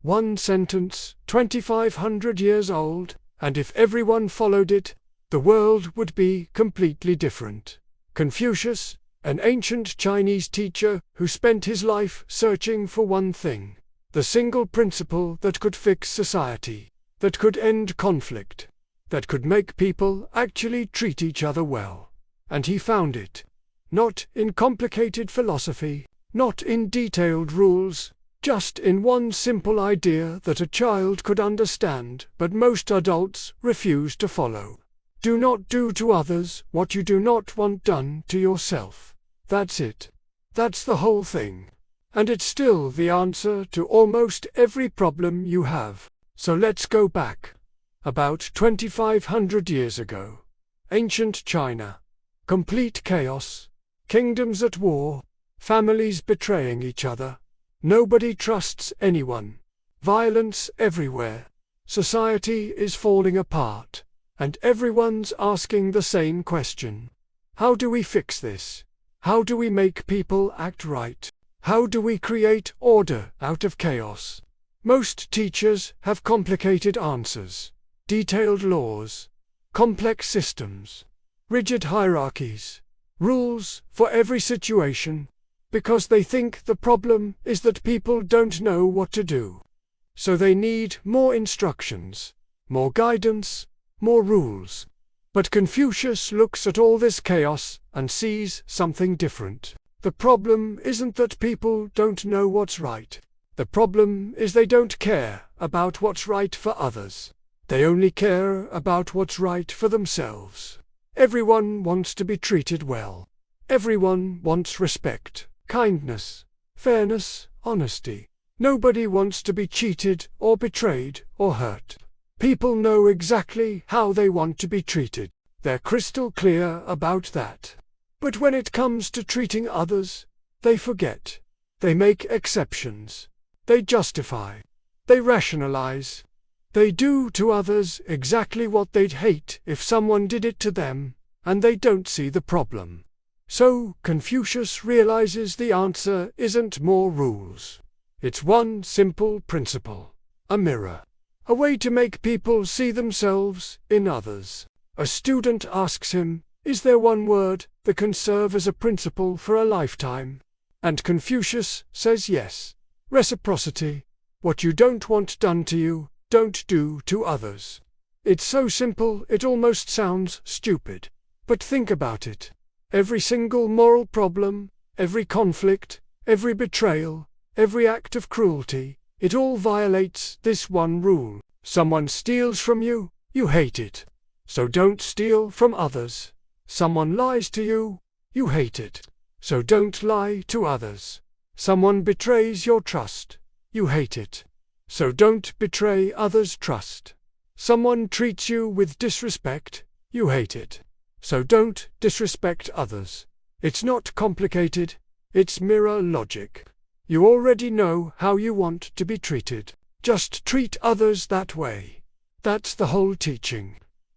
One sentence, 2,500 years old, and if everyone followed it, the world would be completely different. Confucius, an ancient Chinese teacher who spent his life searching for one thing, the single principle that could fix society, that could end conflict, that could make people actually treat each other well. And he found it. Not in complicated philosophy, not in detailed rules, just in one simple idea that a child could understand, but most adults refuse to follow. Do not do to others what you do not want done to yourself. That's it. That's the whole thing. And it's still the answer to almost every problem you have. So let's go back. About 2,500 years ago. Ancient China. Complete chaos. Kingdoms at war. Families betraying each other. Nobody trusts anyone. Violence everywhere. Society is falling apart. And everyone's asking the same question. How do we fix this? How do we make people act right? How do we create order out of chaos? Most teachers have complicated answers, detailed laws, complex systems, rigid hierarchies, rules for every situation, because they think the problem is that people don't know what to do. So they need more instructions, more guidance, more rules. But Confucius looks at all this chaos and sees something different. The problem isn't that people don't know what's right. The problem is they don't care about what's right for others. They only care about what's right for themselves. Everyone wants to be treated well. Everyone wants respect, kindness, fairness, honesty. Nobody wants to be cheated or betrayed or hurt. People know exactly how they want to be treated. They're crystal clear about that. But when it comes to treating others, they forget. They make exceptions. They justify. They rationalize. They do to others exactly what they'd hate if someone did it to them, and they don't see the problem. So Confucius realizes the answer isn't more rules. It's one simple principle. A mirror. A way to make people see themselves in others. A student asks him, is there one word that can serve as a principle for a lifetime? And Confucius says yes. Reciprocity. What you don't want done to you, don't do to others. It's so simple it almost sounds stupid. But think about it. Every single moral problem, every conflict, every betrayal, every act of cruelty, it all violates this one rule. Someone steals from you, you hate it. So don't steal from others. Someone lies to you, you hate it. So don't lie to others. Someone betrays your trust, you hate it. So don't betray others' trust. Someone treats you with disrespect, you hate it. So don't disrespect others. It's not complicated, it's mirror logic. You already know how you want to be treated. Just treat others that way. That's the whole teaching.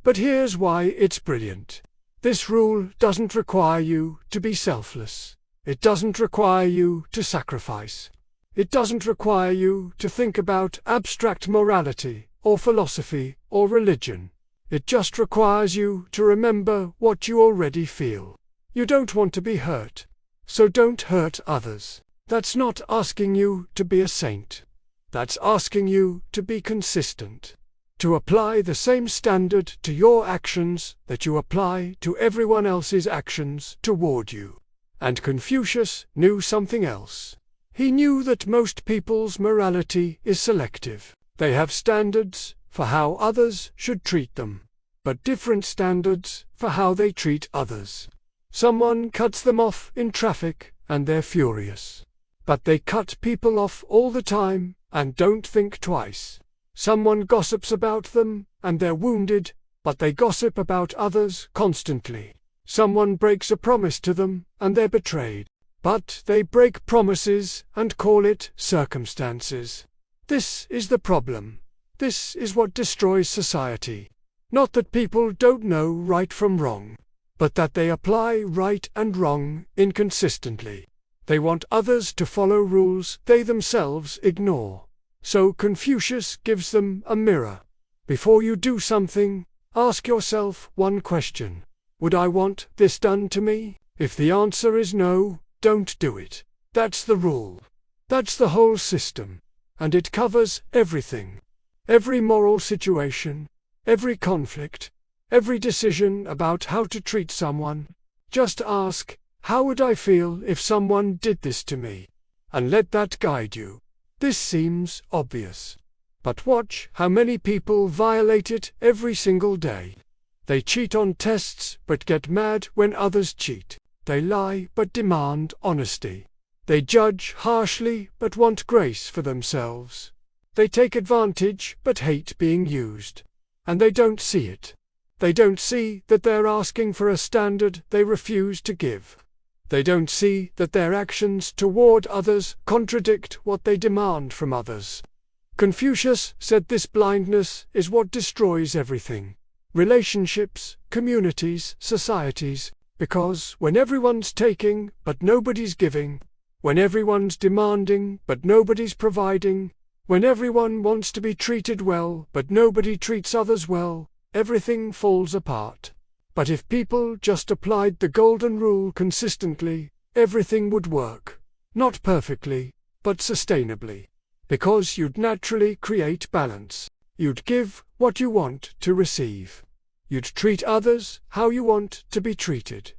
But here's why it's brilliant. This rule doesn't require you to be selfless. It doesn't require you to sacrifice. It doesn't require you to think about abstract morality, or philosophy, or religion. It just requires you to remember what you already feel. You don't want to be hurt. So don't hurt others. That's not asking you to be a saint. That's asking you to be consistent. To apply the same standard to your actions that you apply to everyone else's actions toward you. And Confucius knew something else. He knew that most people's morality is selective. They have standards for how others should treat them, but different standards for how they treat others. Someone cuts them off in traffic and they're furious. But they cut people off all the time and don't think twice. Someone gossips about them and they're wounded, but they gossip about others constantly. Someone breaks a promise to them and they're betrayed, but they break promises and call it circumstances. This is the problem. This is what destroys society. Not that people don't know right from wrong, but that they apply right and wrong inconsistently. They want others to follow rules they themselves ignore. So Confucius gives them a mirror. Before you do something, ask yourself one question. Would I want this done to me? If the answer is no, don't do it. That's the rule. That's the whole system. And it covers everything. Every moral situation, every conflict, every decision about how to treat someone. Just ask, how would I feel if someone did this to me? And let that guide you. This seems obvious. But watch how many people violate it every single day. They cheat on tests but get mad when others cheat. They lie but demand honesty. They judge harshly but want grace for themselves. They take advantage but hate being used. And they don't see it. They don't see that they're asking for a standard they refuse to give. They don't see that their actions toward others contradict what they demand from others. Confucius said this blindness is what destroys everything. Relationships, communities, societies, because when everyone's taking but nobody's giving, when everyone's demanding but nobody's providing, when everyone wants to be treated well but nobody treats others well, everything falls apart. But if people just applied the golden rule consistently, everything would work. Not perfectly, but sustainably. Because you'd naturally create balance. You'd give what you want to receive. You'd treat others how you want to be treated.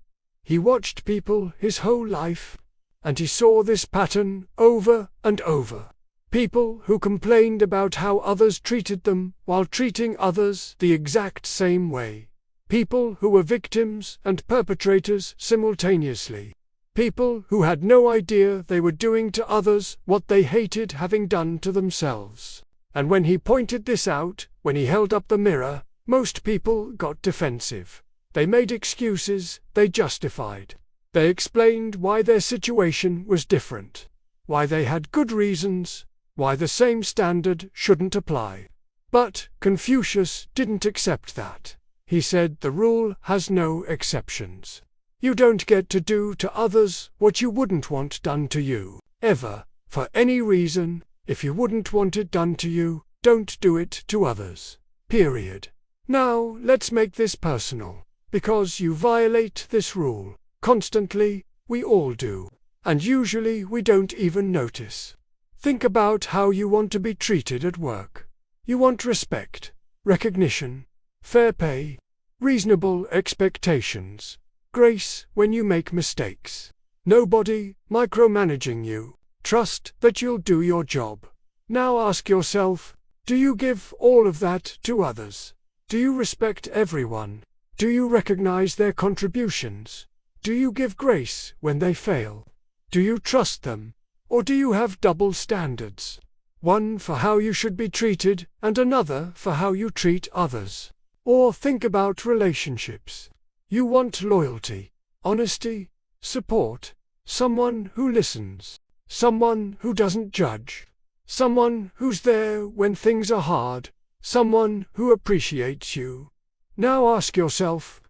He watched people his whole life, and he saw this pattern over and over. People who complained about how others treated them while treating others the exact same way. People who were victims and perpetrators simultaneously. People who had no idea they were doing to others what they hated having done to themselves. And when he pointed this out, when he held up the mirror, most people got defensive. They made excuses, they justified. They explained why their situation was different, why they had good reasons, why the same standard shouldn't apply. But Confucius didn't accept that. He said the rule has no exceptions. You don't get to do to others what you wouldn't want done to you, ever, for any reason. If you wouldn't want it done to you, don't do it to others. Period. Now, let's make this personal. Because you violate this rule constantly, we all do. And usually we don't even notice. Think about how you want to be treated at work. You want respect, recognition, fair pay, reasonable expectations, grace when you make mistakes. Nobody micromanaging you. Trust that you'll do your job. Now ask yourself, do you give all of that to others? Do you respect everyone? Do you recognize their contributions? Do you give grace when they fail? Do you trust them? Or do you have double standards? One for how you should be treated and another for how you treat others. Or think about relationships. You want loyalty, honesty, support, someone who listens, someone who doesn't judge, someone who's there when things are hard, someone who appreciates you. Now ask yourself,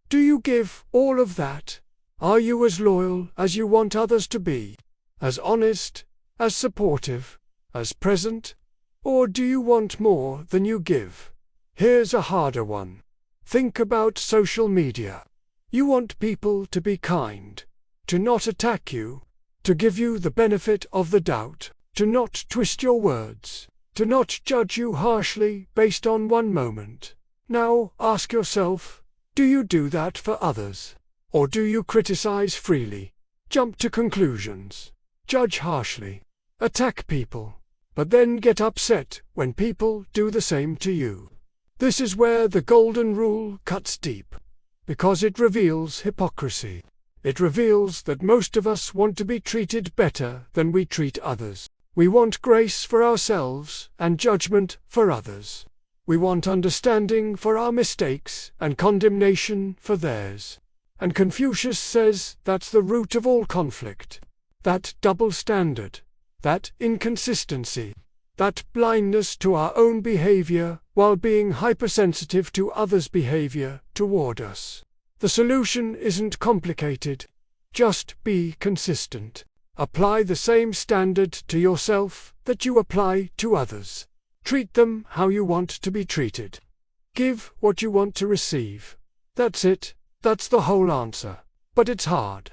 do you give all of that? Are you as loyal as you want others to be? As honest, as supportive, as present? Or do you want more than you give? Here's a harder one. Think about social media. You want people to be kind, to not attack you, to give you the benefit of the doubt, to not twist your words, to not judge you harshly based on one moment. Now ask yourself, do you do that for others? Or do you criticize freely, jump to conclusions, judge harshly, attack people, but then get upset when people do the same to you? This is where the golden rule cuts deep, because it reveals hypocrisy. It reveals that most of us want to be treated better than we treat others. We want grace for ourselves and judgment for others. We want understanding for our mistakes and condemnation for theirs. And Confucius says that's the root of all conflict. That double standard, that inconsistency, that blindness to our own behavior while being hypersensitive to others' behavior toward us. The solution isn't complicated. Just be consistent. Apply the same standard to yourself that you apply to others. Treat them how you want to be treated. Give what you want to receive. That's it. That's the whole answer. But it's hard.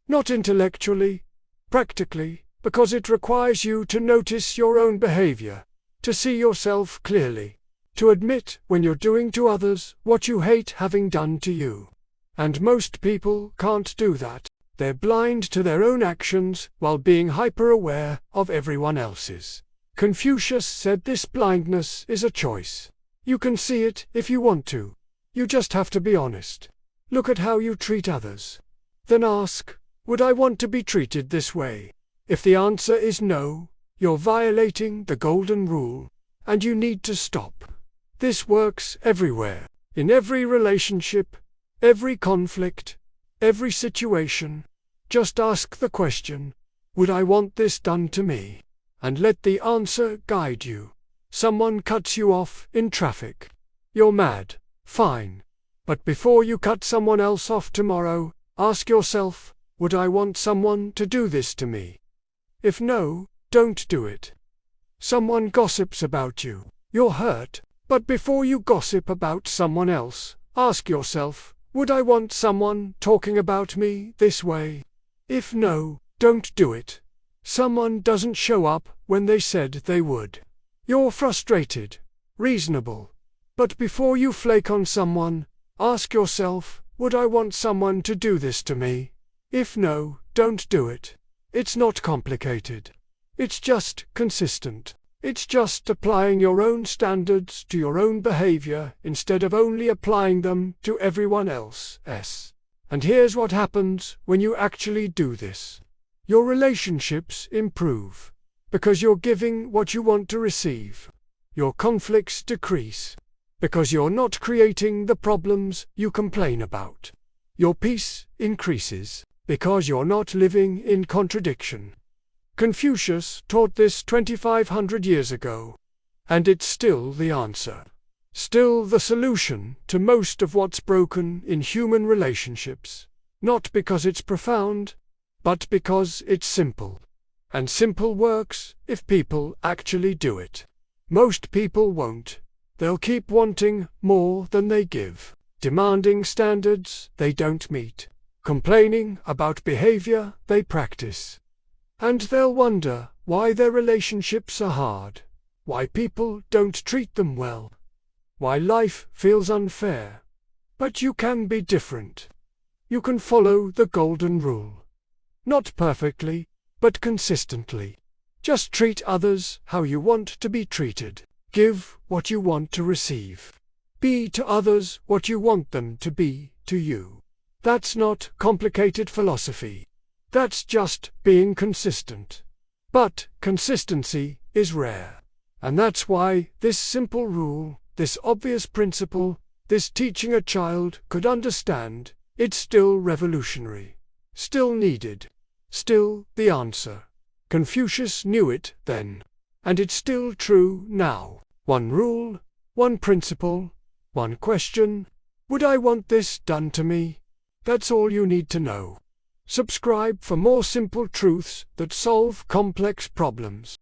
Not intellectually, practically, because it requires you to notice your own behavior, to see yourself clearly, to admit when you're doing to others what you hate having done to you. And most people can't do that. They're blind to their own actions while being hyper-aware of everyone else's. Confucius said this blindness is a choice. You can see it if you want to. You just have to be honest. Look at how you treat others. Then ask, would I want to be treated this way? If the answer is no, you're violating the golden rule, and you need to stop. This works everywhere, in every relationship, every conflict, every situation. Just ask the question, would I want this done to me? And let the answer guide you. Someone cuts you off in traffic. You're mad, fine. But before you cut someone else off tomorrow, ask yourself, would I want someone to do this to me? If no, don't do it. Someone gossips about you. You're hurt, but before you gossip about someone else, ask yourself, would I want someone talking about me this way? If no, don't do it. Someone doesn't show up when they said they would. You're frustrated, reasonable. But before you flake on someone, ask yourself, would I want someone to do this to me? If no, don't do it. It's not complicated. It's just consistent. It's just applying your own standards to your own behavior instead of only applying them to everyone else's. And here's what happens when you actually do this. Your relationships improve, because you're giving what you want to receive. Your conflicts decrease, because you're not creating the problems you complain about. Your peace increases, because you're not living in contradiction. Confucius taught this 2,500 years ago, and it's still the answer. Still the solution to most of what's broken in human relationships. Not because it's profound, but because it's simple. And simple works if people actually do it. Most people won't. They'll keep wanting more than they give, demanding standards they don't meet, complaining about behavior they practice. And they'll wonder why their relationships are hard, why people don't treat them well, why life feels unfair. But you can be different. You can follow the golden rule. Not perfectly, but consistently. Just treat others how you want to be treated. Give what you want to receive. Be to others what you want them to be to you. That's not complicated philosophy. That's just being consistent. But consistency is rare. And that's why this simple rule, this obvious principle, this teaching a child could understand, it's still revolutionary. Still needed. Still the answer. Confucius knew it then. And it's still true now. One rule, one principle, one question. Would I want this done to me? That's all you need to know. Subscribe for more simple truths that solve complex problems.